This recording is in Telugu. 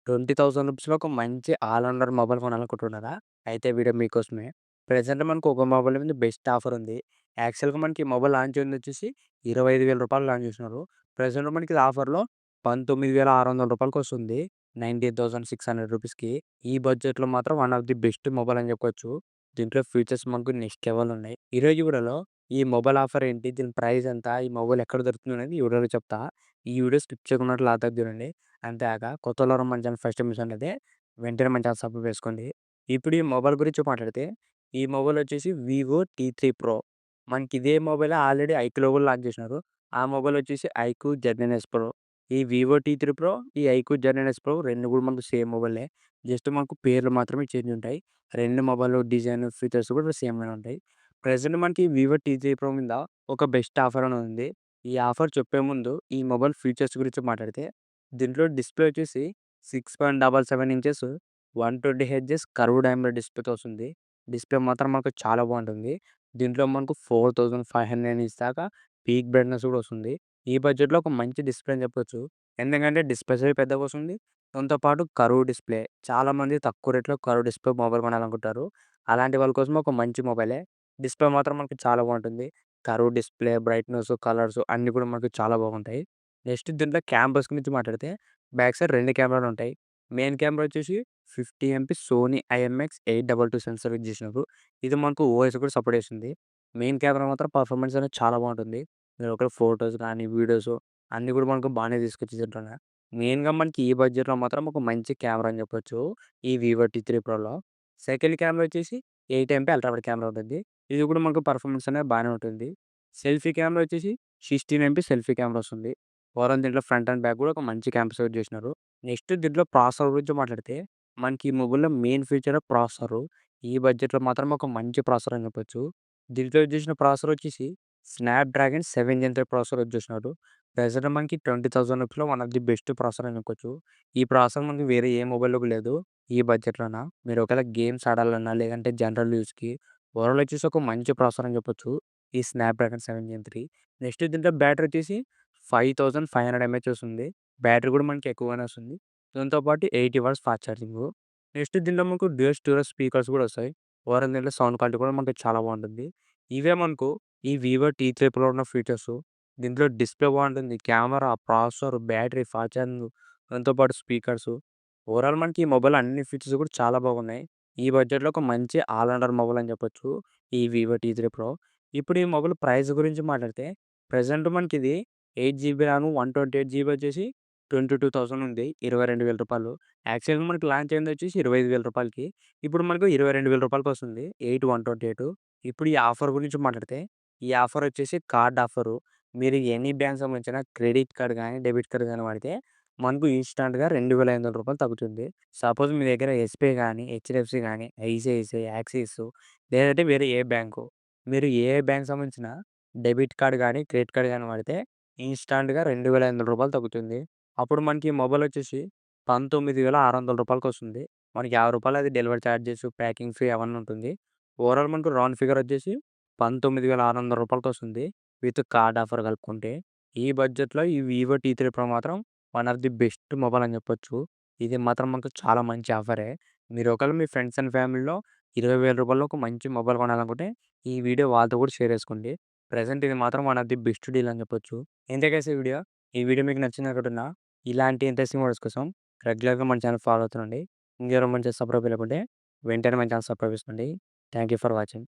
20,000 రూపీస్‌లో ఒక మంచి ఆల్ రౌండర్ మొబైల్ కొనాలనుకుంటున్నారా? అయితే వీడియో మీకోసమే. ప్రెజెంట్ మనకు ఒక మొబైల్ మీద బెస్ట్ ఆఫర్ ఉంది. యాక్చువల్‌గా మనకి ఈ మొబైల్ లాంచ్ అయిందొచ్చేసి రూ. 25,000 లాంచ్ చేసినారు. ప్రెజెంట్ మనకి ఇది ఆఫర్‌లో రూ. 19,600 19,600 రూపీస్‌కి. ఈ బడ్జెట్‌లో మాత్రం one of the best mobile అని చెప్పొచ్చు. దీంట్లో ఫీచర్స్ మనకు నెక్స్ట్ లెవెల్ ఉన్నాయి. ఈరోజు వీడియోలో ఈ మొబైల్ ఆఫర్ ఏంటి? దీని ప్రైస్ ఎంత? ఈ మొబైల్ ఎక్కడ దొరుకుతుంది అనేది ఈ వీడియోలో చెప్తా. ఈ వీడియో స్కిప్ చేయకుండా లాస్ట్ దాకా చూడండి. అంతేగాక కొత్తోళ్ళు ఎవరైనా మన ఛానల్ ఫస్ట్ టైమ్ చూసినట్లయితే వెంటనే మన ఛానల్ సబ్స్క్రైబ్ చేసుకోండి. ఇప్పుడు ఈ మొబైల్ గురించి మాట్లాడితే, ఈ మొబైల్ వచ్చేసి వివో టీ3 ప్రో. మనకి ఇదే మొబైల్ ఆల్రెడీ ఐక్యూలో కూడా లాంచ్ చేసినారు. ఆ మొబైల్ వచ్చేసి ఐక్యూ జెడ్9ఎస్ ప్రో. ఈ వివో టీ3 ప్రో, ఈ ఐక్యూ జెడ్9ఎస్ ప్రో 2 కూడా మనకు సేమ్ మొబైలే. జస్ట్ మనకు పేర్లు మాత్రమే చేంజ్ ఉంటాయి. 2 మొబైల్ డిజైన్, ఫీచర్స్ కూడా సేమ్‌గానే ఉంటాయి. ప్రెజెంట్ మనకి వివో టీ3 ప్రో మీద ఒక బెస్ట్ ఆఫర్ అని ఉంది. ఈ ఆఫర్ చెప్పే ముందు ఈ మొబైల్ ఫీచర్స్ గురించి మాట్లాడితే, దీంట్లో డిస్‌ప్లే వచ్చేసి 6.77 ఇంచెస్ 120 హెర్ట్జ్ కర్వ్డ్ AMOLED డిస్‌ప్లేతో వస్తుంది. డిస్‌ప్లే మాత్రం మనకు చాలా బాగుంటుంది. దీంట్లో మనకు 4500 నిట్స్ దాకా పీక్ బ్రైట్‌నెస్ కూడా వస్తుంది. ఈ బడ్జెట్‌లో ఒక మంచి డిస్‌ప్లే అని చెప్పొచ్చు. ఎందుకంటే డిస్‌ప్లే సైజ్ పెద్దగా వస్తుంది. దాంతో పాటు కర్వ్ డిస్‌ప్లే. చాలామంది తక్కువ రేట్‌లో కర్వ్ డిస్‌ప్లే మొబైల్ కొనాలనుకుంటారు. అలాంటి వాళ్ళ కోసం ఒక మంచి మొబైలే. డిస్‌ప్లే మాత్రం మనకు చాలా బాగుంటుంది. కర్వ్ డిస్‌ప్లే, బ్రైట్‌నెస్, కలర్స్ అన్నీ కూడా మనకు చాలా బాగుంటాయి. నెక్స్ట్ దీంట్లో కెమెరాస్ గురించి మాట్లాడితే బ్యాక్ సైడ్ 2 కెమెరాలుంటాయి. మెయిన్ కెమెరా వచ్చేసి 50 MP Sony IMX 822 sensor use చేసినారు. ఇది మనకు ఓఎస్ కూడా సపోర్ట్ చేస్తుంది. మెయిన్ కెమెరా మాత్రం పర్ఫార్మెన్స్ అనేది చాలా బాగుంటుంది. మీరు ఒకవేళ ఫోటోస్ కానీ, వీడియోస్ అన్నీ కూడా మనకు బాగానే తీసుకొచ్చేసి ఉంటున్నాయి. మెయిన్‌గా మనకి ఈ బడ్జెట్‌లో మాత్రం ఒక మంచి కెమెరా అని చెప్పొచ్చు. ఈ వివో టీ3 ప్రోలో. సెకండ్ కెమెరా వచ్చేసి 8 ఎంపీ అల్ట్రా వైడ్ కెమెరా ఉంటుంది. ఇది కూడా మనకు పర్ఫార్మెన్స్ అనేది బాగానే ఉంటుంది. సెల్ఫీ కెమెరా వచ్చేసి 16 ఎంపీ సెల్ఫీ కెమెరా వస్తుంది. ఓవరాల్ దీంట్లో ఫ్రంట్ అండ్ బ్యాక్ కూడా ఒక మంచి కెమెరాస్ యూజ్ చేసినారు. నెక్స్ట్ దీంట్లో ప్రాసెసర్ గురించి మాట్లాడితే, మనకి ఈ మొబైల్‌లో మెయిన్ ఫీచర్ ప్రాసెసరు. ఈ బడ్జెట్‌లో మాత్రం ఒక మంచి ప్రాసెసర్ అని చెప్పొచ్చు. దీంట్లో యూజ్ చేసిన ప్రాసెసర్ వచ్చేసి స్నాప్‌డ్రాగన్ 7 జెన్ 3 ప్రాసెసర్ యూజ్ చేసినారు. ప్రెజెంట్ మనకి 20,000 రూపీస్‌లో one of the best processor అని చెప్పుకోవచ్చు. ఈ ప్రాసెసర్ మనకి వేరే ఏ మొబైల్‌లో కూడా లేదు. ఈ బడ్జెట్‌లోన. మీరు ఒకవేళ గేమ్స్ ఆడాలన్నా, లేదంటే జనరల్ యూజ్‌కి ఓవరాల్ వచ్చేసి ఒక మంచి ప్రాసెసర్ అని చెప్పొచ్చు. ఈ స్నాప్‌డ్రాగన్ 7 జెన్ 3. నెక్స్ట్ దీంట్లో బ్యాటరీ వచ్చేసి 5500 ఎంహెచ్ వస్తుంది. బ్యాటరీ కూడా మనకి ఎక్కువగానే వస్తుంది. దాంతో పాటు 80 వాట్స్ ఫాస్ట్ ఛార్జింగు. నెక్స్ట్ దీంట్లో మనకు డ్యూయల్ స్టీరియో స్పీకర్స్ కూడా వస్తాయి. ఓవరాల్ దీంట్లో సౌండ్ క్వాలిటీ కూడా మనకి చాలా బాగుంటుంది. ఇవే మనకు ఈ వివో టీ3 ప్రోలో ఉన్న ఫీచర్సు. దీంట్లో డిస్‌ప్లే బాగుంటుంది. Camera, processor, battery, fast charging దాంతో పాటు స్పీకర్సు. ఓవరాల్ మనకి ఈ మొబైల్ అన్ని ఫీచర్స్ కూడా చాలా బాగున్నాయి. ఈ బడ్జెట్‌లో ఒక మంచి ఆల్ రౌండర్ మొబైల్ అని చెప్పొచ్చు. ఈ వివో టీ3 ప్రో. ఇప్పుడు ఈ మొబైల్ ప్రైస్ గురించి మాట్లాడితే ప్రెజెంట్ మనకిది 8 జీబీ ర్యామ్, 128 జీబీ వచ్చేసి 22,000 ఉంది. రూ. 22,000. యాక్చువల్‌గా మనకి లాంచ్ అయింది వచ్చేసి రూ. 25,000కి. ఇప్పుడు మనకు రూ. 22,000 వస్తుంది. 8, 128. ఇప్పుడు ఈ ఆఫర్ గురించి మాట్లాడితే, ఈ ఆఫర్ వచ్చేసి కార్డ్ ఆఫరు. మీరు ఎనీ బ్యాంక్ సంబంధించిన క్రెడిట్ కార్డ్ గానీ, డెబిట్ కార్డ్ గానీ వాడితే మనకు ఇన్‌స్టాంట్‌గా రూ. 2,500 తగ్గుతుంది. సపోజ్ మీ దగ్గర ఎస్‌బీఐ గానీ, హెచ్‌డిఎఫ్‌సి గానీ, ఐసీఐసీఐ, యాక్సిస్ లేదంటే వేరే ఏ బ్యాంకు. మీరు ఏ బ్యాంక్ సంబంధించిన డెబిట్ కార్డ్ గానీ, క్రెడిట్ కార్డ్ గానీ వాడితే ఇన్‌స్టాంట్‌గా రూ. 2,500 తగ్గుతుంది. అప్పుడు మనకి ఈ మొబైల్ వచ్చేసి రూ. 19,600 వస్తుంది. మనకి రూ. 50 అది డెలివరీ చార్జెస్, ప్యాకింగ్ ఫీ అవన్నీ ఉంటుంది. ఓవరాల్ మనకు రౌండ్ ఫిగర్ వచ్చేసి రూ. 19,600 వస్తుంది. విత్ కార్డ్ ఆఫర్ కలుపుకుంటే. ఈ బడ్జెట్‌లో ఈ వివో టీ3 ప్రో మాత్రం one of the best mobile అని చెప్పొచ్చు. ఇది మాత్రం మనకు చాలా మంచి ఆఫరే. మీరు ఒకవేళ మీ ఫ్రెండ్స్ అండ్ ఫ్యామిలీలో రూ. 20,000 ఒక మంచి మొబైల్ కొనాలనుకుంటే ఈ వీడియో వాళ్ళతో కూడా షేర్ చేసుకోండి. ప్రెజెంట్ ఇది మాత్రం one of the best deal అని చెప్పొచ్చు. ఇంతే గైస్ ఈ వీడియో. ఈ వీడియో మీకు నచ్చిందనుకుంటున్నా. ఇలాంటి ఇంట్రెస్టింగ్ వీడియోస్ కోసం రెగ్యులర్‌గా మన ఛానల్ ఫాలో అవుతుండండి. ఇంకెవరైనా మన ఛానల్ సబ్స్క్రైబ్ చేయలేకుంటే వెంటనే మన ఛానల్ సబ్స్క్రైబ్ చేసుకోండి. Thank you for watching.